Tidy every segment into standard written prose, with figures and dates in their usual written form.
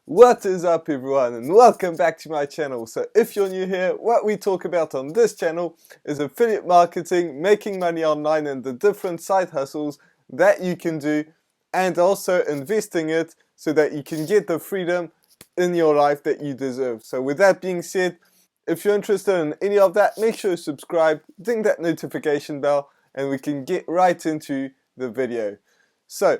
What is up everyone, and welcome back to my channel. So if you're new here, what we talk about on this channel is affiliate marketing, making money online, and the different side hustles that you can do, and also investing it so that you can get the freedom in your life that you deserve. So with that being said, if you're interested in any of that, make sure you subscribe, ding that notification bell, and we can get right into the video. So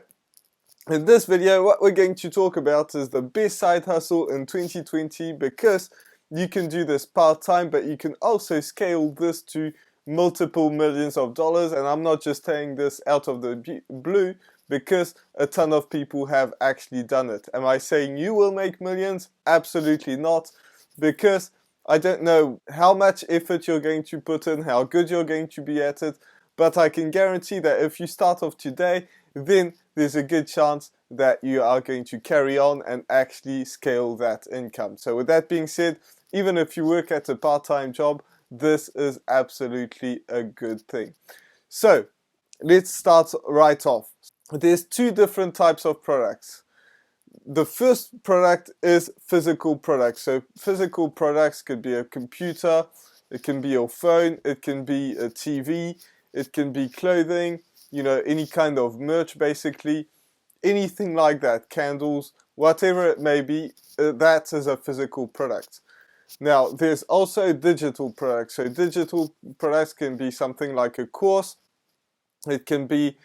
in this video, what we're going to talk about is the best side hustle in 2020, because you can do this part-time, but you can also scale this to multiple millions of dollars. And I'm not just saying this out of the blue, because a ton of people have actually done it. Am I saying you will make millions? Absolutely not, because I don't know how much effort you're going to put in, how good you're going to be at it, but I can guarantee that if you start off today, then there's a good chance that you are going to carry on and actually scale that income. So with that being said, even if you work at a part-time job, this is absolutely a good thing. So let's start right off. There's two different types of products. The first product is physical products. So physical products could be a computer, it can be your phone, it can be a TV, it can be clothing, you know, any kind of merch basically, anything like that, candles, whatever it may be, that is a physical product. Now, there's also digital products. So digital products can be something like a course, it can be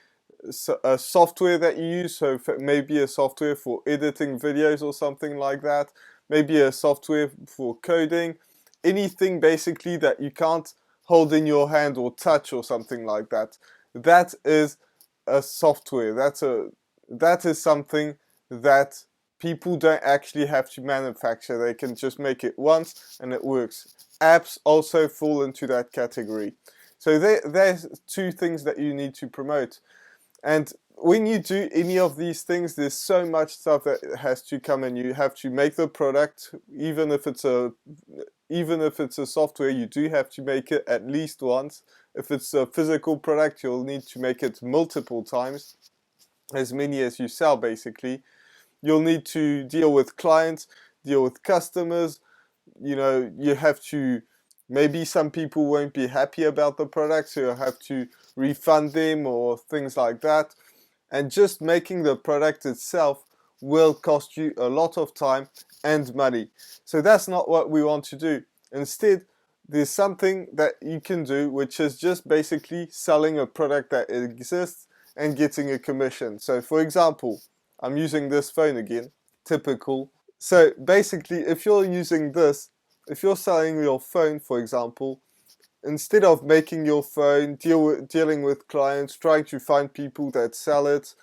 a software that you use, so maybe a software for editing videos or something like that, maybe a software for coding, anything basically that you can't hold in your hand or touch or something like that. That is a software. That is something that people don't actually have to manufacture. They can just make it once and it works. Apps also fall into that category. So there's two things that you need to promote. And when you do any of these things, there's so much stuff that has to come in. You have to make the product, even if it's a software, you do have to make it at least once. If it's a physical product, you'll need to make it multiple times, as many as you sell basically. You'll need to deal with clients, deal with customers. You know, you have to, maybe some people won't be happy about the product, so you'll have to refund them or things like that. And just making the product itself will cost you a lot of time and money. So that's not what we want to do. Instead, there's something that you can do, which is just basically selling a product that exists and getting a commission. So for example, I'm using this phone again, typical. So basically, if you're using this, if you're selling your phone, for example, instead of making your phone, dealing with clients, trying to find people that sell it,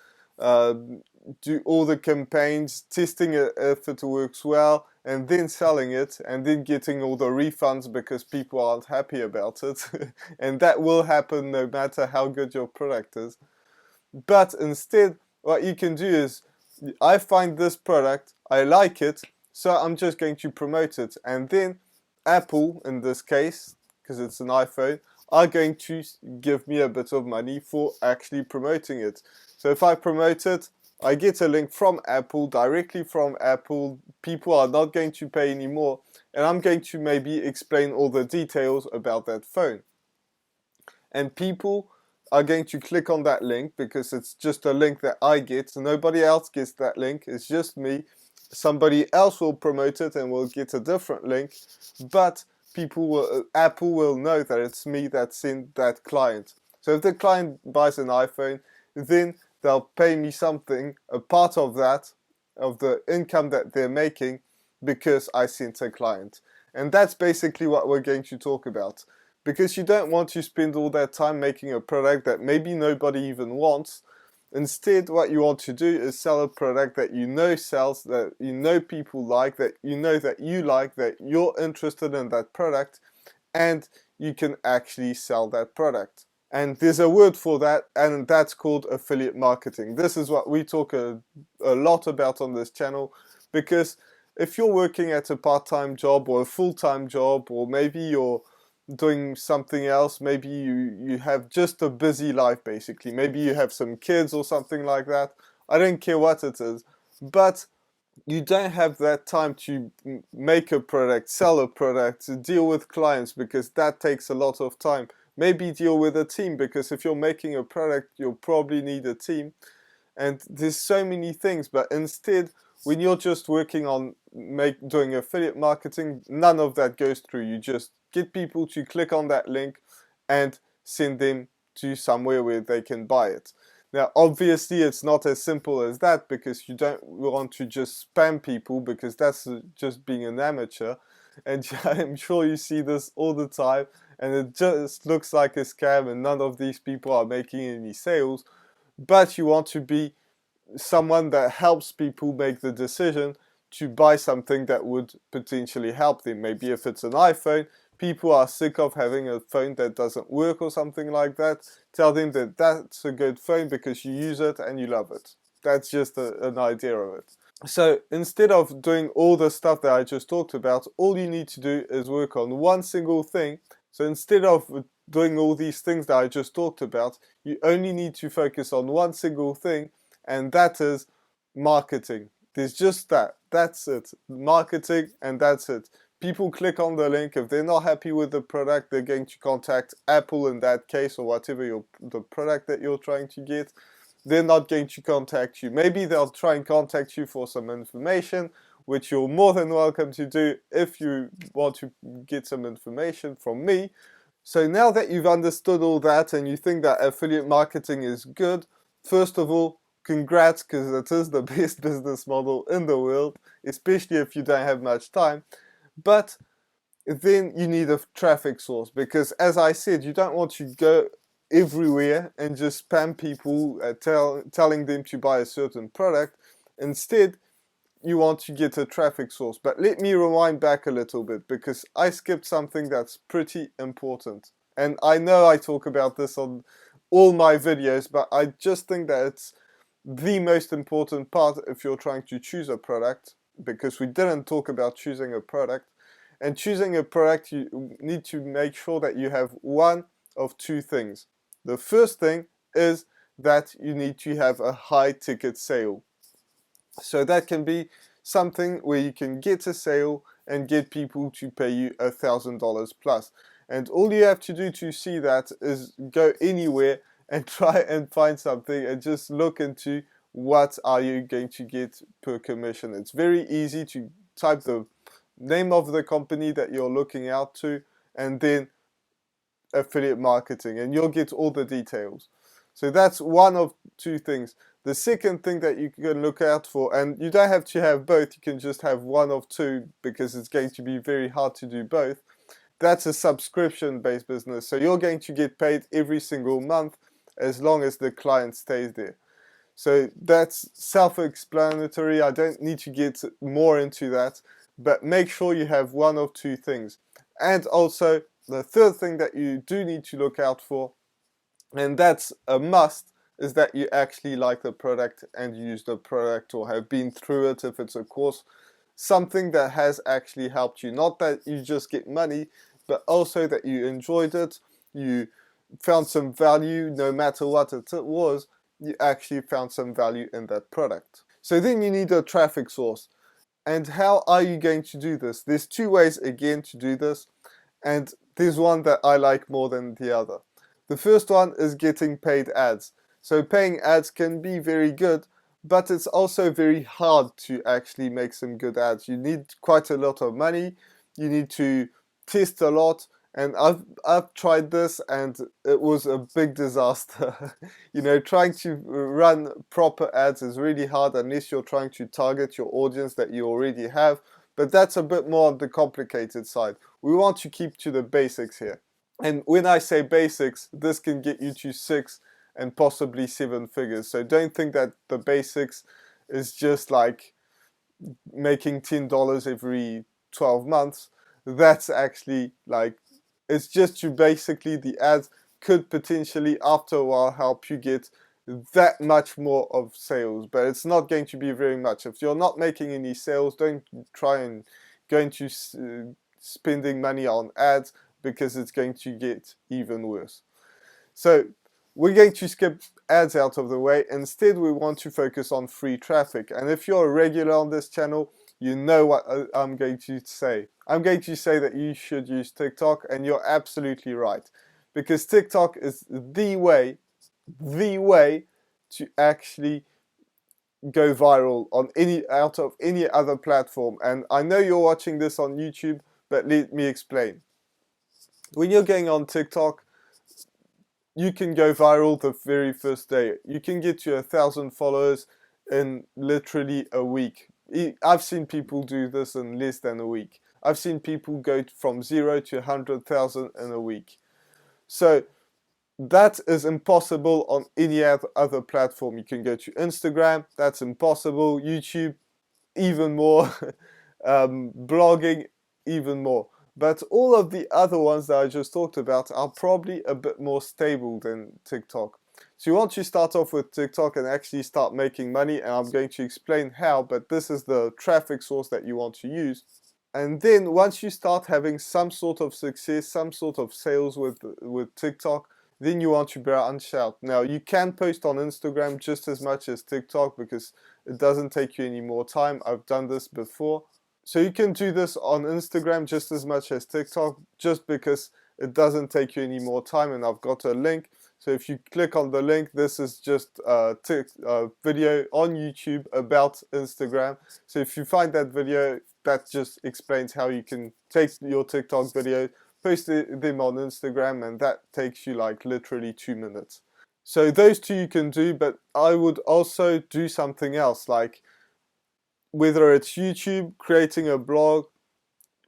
do all the campaigns, testing it if it works well, and then selling it, and then getting all the refunds because people aren't happy about it. And that will happen no matter how good your product is. But instead, what you can do is, I find this product, I like it, so I'm just going to promote it. And then Apple, in this case, because it's an iPhone, are going to give me a bit of money for actually promoting it. So if I promote it, I get a link from Apple, directly from Apple. People are not going to pay anymore, and I'm going to maybe explain all the details about that phone. And people are going to click on that link because it's just a link that I get. So nobody else gets that link, it's just me. Somebody else will promote it and will get a different link, but Apple will know that it's me that sent that client. So if the client buys an iPhone, then they'll pay me something, a part of that, of the income that they're making, because I sent a client. And that's basically what we're going to talk about. Because you don't want to spend all that time making a product that maybe nobody even wants. Instead, what you want to do is sell a product that you know sells, that you know people like, that you know that you like, that you're interested in that product, and you can actually sell that product. And there's a word for that, and that's called affiliate marketing. This is what we talk a lot about on this channel, because if you're working at a part-time job or a full-time job, or maybe you're doing something else, maybe you have just a busy life basically, maybe you have some kids or something like that, I don't care what it is, but you don't have that time to make a product, sell a product, to deal with clients, because that takes a lot of time. Maybe deal with a team, because if you're making a product, you'll probably need a team. And there's so many things, but instead, when you're just working on doing affiliate marketing, none of that goes through. You just get people to click on that link and send them to somewhere where they can buy it. Now, obviously, it's not as simple as that, because you don't want to just spam people, because that's just being an amateur. And I'm sure you see this all the time, and it just looks like a scam, and none of these people are making any sales. But you want to be someone that helps people make the decision to buy something that would potentially help them. Maybe if it's an iPhone, people are sick of having a phone that doesn't work or something like that. Tell them that that's a good phone because you use it and you love it. That's just an idea of it. So instead of doing all the stuff that I just talked about, all you need to do is work on one single thing. So instead of doing all these things that I just talked about, you only need to focus on one single thing, and that is marketing. There's just that. That's it. Marketing, and that's it. People click on the link. If they're not happy with the product, they're going to contact Apple in that case, or whatever the product that you're trying to get. They're not going to contact you. Maybe they'll try and contact you for some information, which you're more than welcome to do if you want to get some information from me. So now that you've understood all that and you think that affiliate marketing is good, first of all, congrats, because it is the best business model in the world, especially if you don't have much time. But then you need a traffic source, because as I said, you don't want to go everywhere and just spam people telling them to buy a certain product. Instead, you want to get a traffic source. But let me rewind back a little bit, because I skipped something that's pretty important. And I know I talk about this on all my videos, but I just think that it's the most important part if you're trying to choose a product, because we didn't talk about choosing a product. And choosing a product, you need to make sure that you have one of two things. The first thing is that you need to have a high ticket sale. So that can be something where you can get a sale and get people to pay you $1,000 plus. And all you have to do to see that is go anywhere and try and find something and just look into what are you going to get per commission. It's very easy to type the name of the company that you're looking out to and then affiliate marketing, and you'll get all the details. So that's one of two things. The second thing that you can look out for, and you don't have to have both, you can just have one of two, because it's going to be very hard to do both. That's a subscription-based business. So you're going to get paid every single month as long as the client stays there. So that's self-explanatory. I don't need to get more into that, but make sure you have one of two things. And also, the third thing that you do need to look out for, and that's a must, is that you actually like the product and use the product or have been through it if it's a course. Something that has actually helped you. Not that you just get money, but also that you enjoyed it, you found some value, no matter what it was, you actually found some value in that product. So then you need a traffic source. And how are you going to do this? There's two ways again to do this, and there's one that I like more than the other. The first one is getting paid ads. So paying ads can be very good, but it's also very hard to actually make some good ads. You need quite a lot of money, you need to test a lot, and I've tried this and it was a big disaster. You know, trying to run proper ads is really hard unless you're trying to target your audience that you already have, but that's a bit more on the complicated side. We want to keep to the basics here. And when I say basics, this can get you to 6 and possibly 7 figures. So don't think that the basics is just like making $10 every 12 months. That's actually like, it's just you basically, the ads could potentially after a while help you get that much more of sales, but it's not going to be very much. If you're not making any sales, don't try and go into spending money on ads, because it's going to get even worse. So we're going to skip ads out of the way. Instead, we want to focus on free traffic. And if you're a regular on this channel, you know what I'm going to say. I'm going to say that you should use TikTok, and you're absolutely right. Because TikTok is the way to actually go viral on out of any other platform. And I know you're watching this on YouTube, but let me explain. When you're going on TikTok, you can go viral the very first day. You can get to 1,000 followers in literally a week. I've seen people do this in less than a week. I've seen people go from 0 to 100,000 in a week. So that is impossible on any other platform. You can go to Instagram, that's impossible. YouTube, even more. Blogging, even more. But all of the other ones that I just talked about are probably a bit more stable than TikTok. So you want to start off with TikTok and actually start making money, and I'm going to explain how, but this is the traffic source that you want to use. And then once you start having some sort of success, some sort of sales with TikTok, then you want to branch out. Now, you can post on Instagram just as much as TikTok because it doesn't take you any more time. I've done this before. So you can do this on Instagram just as much as TikTok, just because it doesn't take you any more time, and I've got a link. So if you click on the link, this is just a video on YouTube about Instagram. So if you find that video, that just explains how you can take your TikTok videos, post them on Instagram, and that takes you like literally 2 minutes. So those two you can do, but I would also do something else, like whether it's YouTube, creating a blog.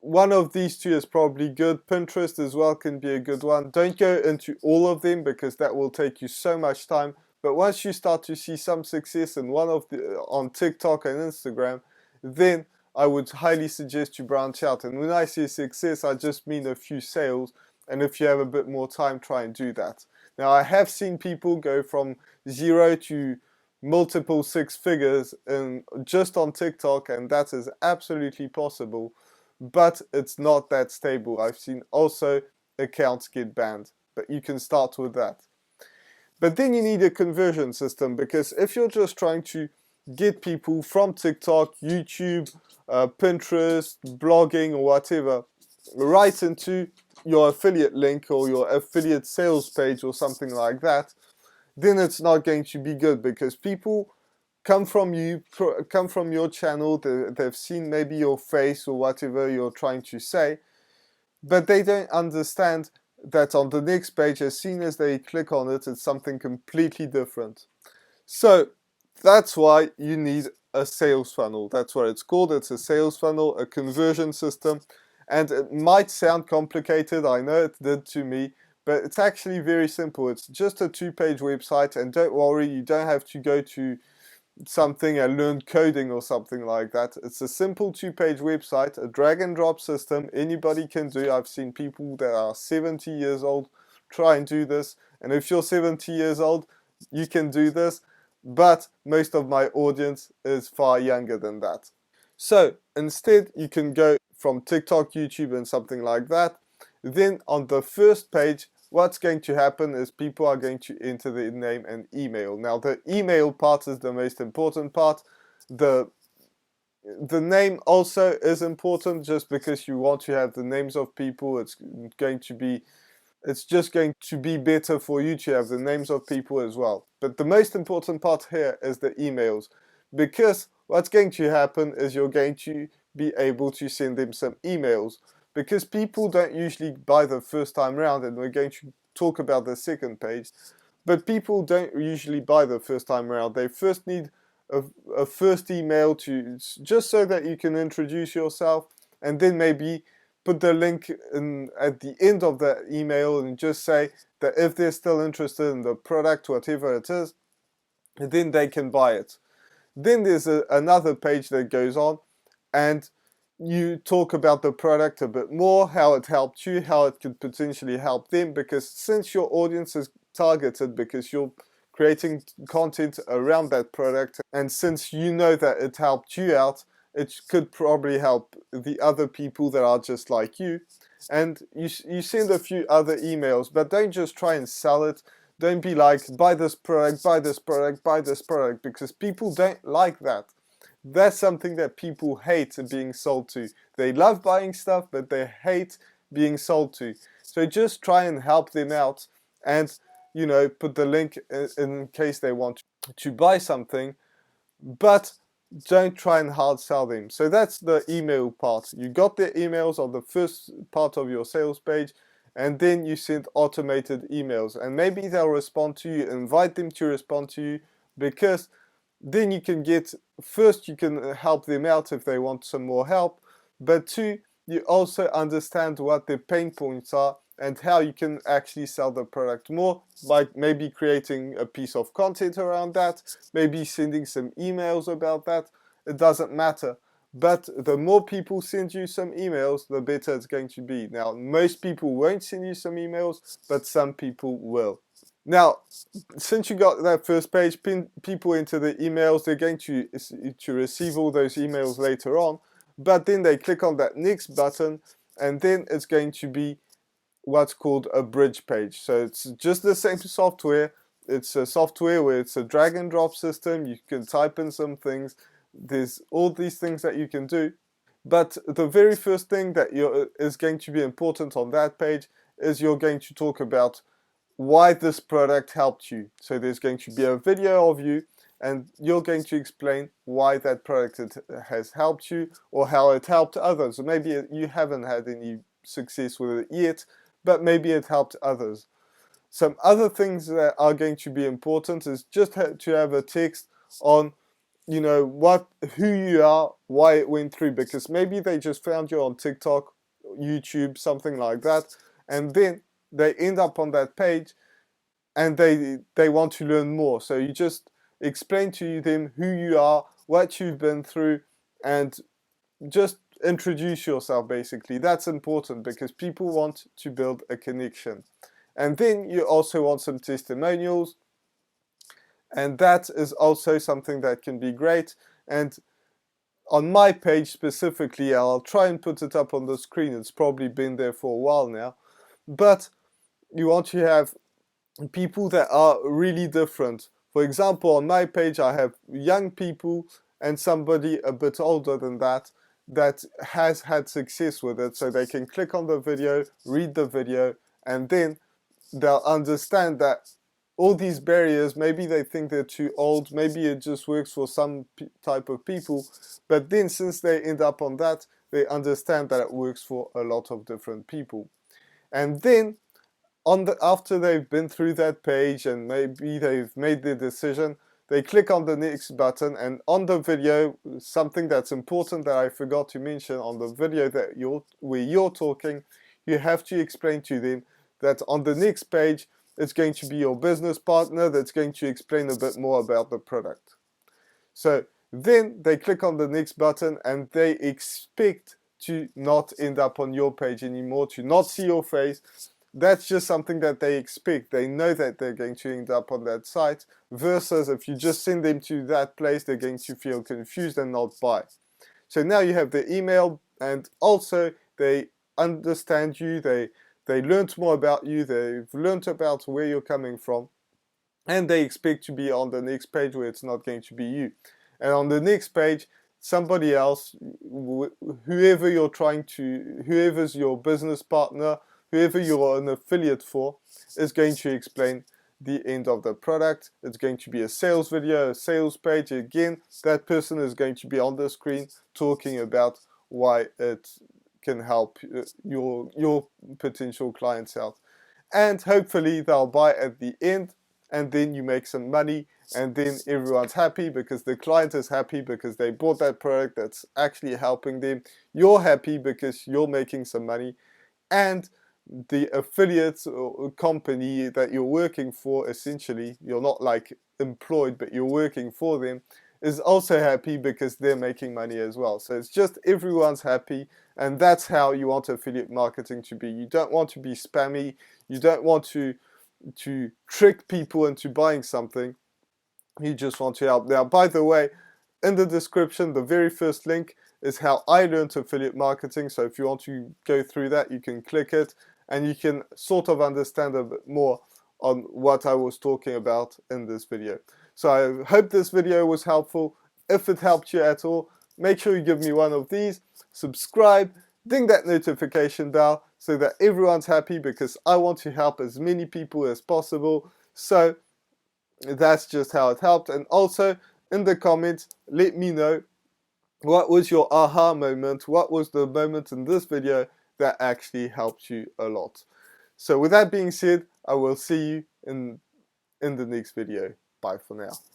One of these two is probably good. Pinterest as well can be a good one. Don't go into all of them because that will take you so much time. But once you start to see some success in one of the on TikTok and Instagram, then I would highly suggest you branch out. And when I say success, I just mean a few sales. And if you have a bit more time, try and do that. Now, I have seen people go from 0 to multiple 6 figures just on TikTok, and that is absolutely possible, but it's not that stable. I've seen also accounts get banned, but you can start with that. But then you need a conversion system, because if you're just trying to get people from TikTok, YouTube, Pinterest, blogging or whatever, right into your affiliate link or your affiliate sales page or something like that, then it's not going to be good, because people come from your channel, they've seen maybe your face or whatever you're trying to say, but they don't understand that on the next page, as soon as they click on it, it's something completely different. So that's why you need a sales funnel. That's what it's called. It's a sales funnel, a conversion system. And it might sound complicated, I know it did to me, but it's actually very simple. It's just a 2-page website, and don't worry, you don't have to go to something and learn coding or something like that. It's a simple 2-page website, a drag and drop system. Anybody can do. I've seen people that are 70 years old try and do this, and if you're 70 years old, you can do this, but most of my audience is far younger than that. So instead, you can go from TikTok, YouTube, and something like that. Then on the first page, what's going to happen is people are going to enter their name and email. Now, the email part is the most important part. The name also is important, just because you want to have the names of people. It's just going to be better for you to have the names of people as well. But the most important part here is the emails, because what's going to happen is you're going to be able to send them some emails, because people don't usually buy the first time around, and we're going to talk about the second page, but people don't usually buy the first time around. They first need a first email just so that you can introduce yourself, and then maybe put the link at the end of the email and just say that if they're still interested in the product, whatever it is, then they can buy it. Then there's another page that goes on, and you talk about the product a bit more, how it helped you, how it could potentially help them, because since your audience is targeted, because you're creating content around that product, and since you know that it helped you out, it could probably help the other people that are just like you. And you send a few other emails, but don't just try and sell it. Don't be like, buy this product, buy this product, buy this product, because people don't like that. That's something that people hate being sold to. They love buying stuff, but they hate being sold to. So just try and help them out, and put the link in case they want to buy something, but don't try and hard sell them. So that's the email part. You got their emails on the first part of your sales page, and then you send automated emails, and maybe they'll respond to you. Invite them to respond to you, because then you can first, you can help them out if they want some more help, but two, you also understand what their pain points are and how you can actually sell the product more, by maybe creating a piece of content around that, maybe sending some emails about that. It doesn't matter. But the more people send you some emails, the better it's going to be. Now, most people won't send you some emails, but some people will. Now, since you got that first page, pin people into the emails, they're going to receive all those emails later on, but then they click on that next button, and then it's going to be what's called a bridge page. So it's just the same software. It's a software where it's a drag and drop system. You can type in some things. There's all these things that you can do. But the very first thing that is going to be important on that page is you're going to talk about why this product helped you. So there's going to be a video of you, and you're going to explain why that product has helped you, or how it helped others. Or maybe you haven't had any success with it yet, but maybe it helped others. Some other things that are going to be important is just to have a text on, who you are, why it went through, because maybe they just found you on TikTok, YouTube, something like that, and then they end up on that page, and they want to learn more. So you just explain to them who you are, what you've been through, and just introduce yourself. Basically, that's important because people want to build a connection. And then you also want some testimonials, and that is also something that can be great. And on my page specifically, I'll try and put it up on the screen. It's probably been there for a while now, but you want to have people that are really different. For example, on my page I have young people and somebody a bit older than that has had success with it, so they can click on the video, read the video, and then they'll understand that all these barriers, maybe they think they're too old, maybe it just works for some type of people, but then since they end up on that, they understand that it works for a lot of different people. And then after they've been through that page and maybe they've made their decision, they click on the next button, and on the video, something that's important that I forgot to mention, on the video where you're talking, you have to explain to them that on the next page it's going to be your business partner that's going to explain a bit more about the product. So then they click on the next button, and they expect to not end up on your page anymore, to not see your face. That's just something that they expect. They know that they're going to end up on that site, versus if you just send them to that place, they're going to feel confused and not buy. So now you have the email, and also they understand you, they learned more about you, they've learned about where you're coming from, and they expect to be on the next page where it's not going to be you. And on the next page, somebody else, whoever's your business partner, whoever you're an affiliate for, is going to explain the end of the product. It's going to be a sales video, a sales page. Again, that person is going to be on the screen talking about why it can help your potential clients out. And hopefully they'll buy at the end, and then you make some money, and then everyone's happy because the client is happy because they bought that product that's actually helping them. You're happy because you're making some money, and the affiliate or company that you're working for, essentially, you're not like employed, but you're working for them, is also happy because they're making money as well. So it's just everyone's happy, and that's how you want affiliate marketing to be. You don't want to be spammy. You don't want to trick people into buying something. You just want to help. Now, by the way, in the description, the very first link is how I learned affiliate marketing. So if you want to go through that, you can click it, and you can sort of understand a bit more on what I was talking about in this video. So I hope this video was helpful. If it helped you at all, make sure you give me one of these, subscribe, ding that notification bell so that everyone's happy, because I want to help as many people as possible. So that's just how it helped. And also in the comments, let me know what was your aha moment, what was the moment in this video that actually helped you a lot. So with that being said, I will see you in the next video. Bye for now.